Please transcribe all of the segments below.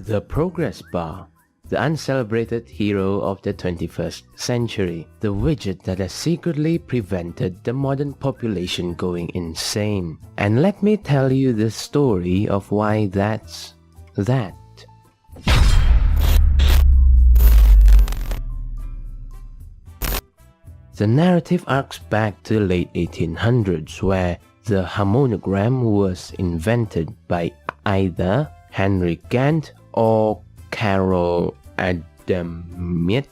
The progress bar, the uncelebrated hero of the 21st century, the widget that has secretly prevented the modern population going insane. And let me tell you the story of why that's that. The narrative arcs back to the late 1800s, where the harmonogram was invented by either Henry Gantt or Karol Adamczyk,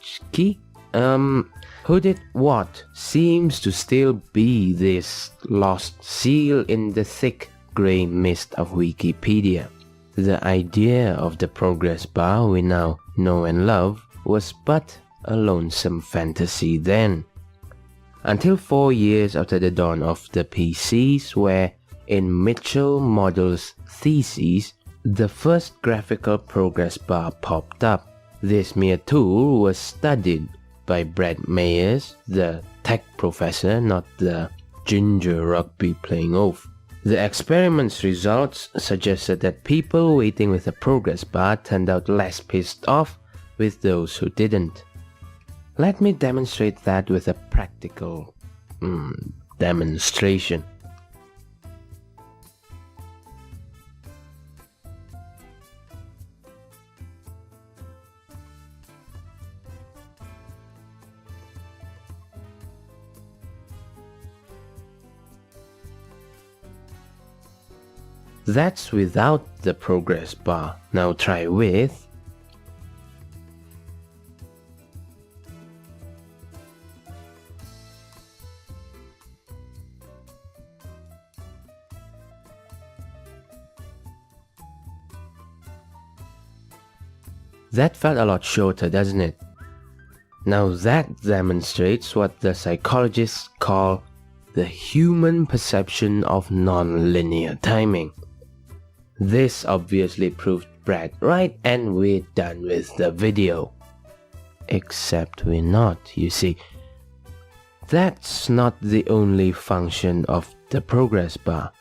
who did what seems to still be this lost seal in the thick grey mist of Wikipedia. The idea of the progress bar we now know and love was but a lonesome fantasy then. Until 4 years after the dawn of the PCs, where in Mitchell Model's thesis, the first graphical progress bar popped up. This mere tool was studied by Brad Myers, the tech professor, not the ginger rugby playing oaf. The experiment's results suggested that people waiting with a progress bar turned out less pissed off with those who didn't. Let me demonstrate that with a practical demonstration. That's without the progress bar. Now try with. That felt a lot shorter, doesn't it? Now that demonstrates what the psychologists call the human perception of non-linear timing. This obviously proved Brad right, and we're done with the video. Except we're not, you see. That's not the only function of the progress bar.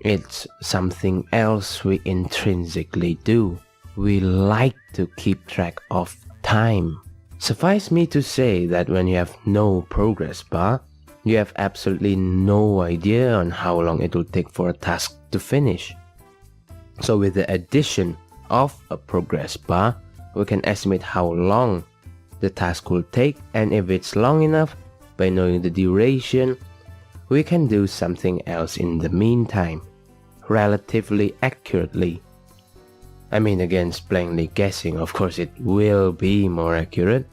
It's something else we intrinsically do. We like to keep track of time. Suffice me to say that when you have no progress bar, you have absolutely no idea on how long it will take for a task to finish. So with the addition of a progress bar, we can estimate how long the task will take, and if it's long enough, by knowing the duration, we can do something else in the meantime, relatively accurately. I mean, against blindly guessing, of course it will be more accurate.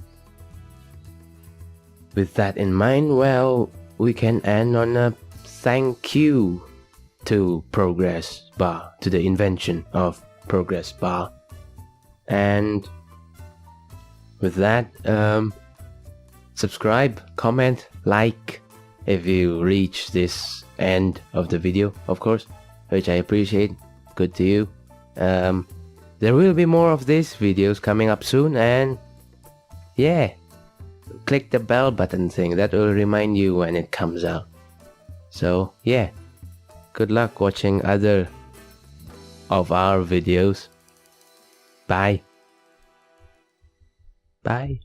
With that in mind, well, we can end on a thank you to progress bar, to the invention of progress bar. And with that, subscribe, comment, like if you reach this end of the video, of course, which I appreciate. Good to you. There will be more of these videos coming up soon, and yeah, click the bell button thing, that will remind you when it comes out. So yeah, good luck watching other of our videos. Bye. Bye.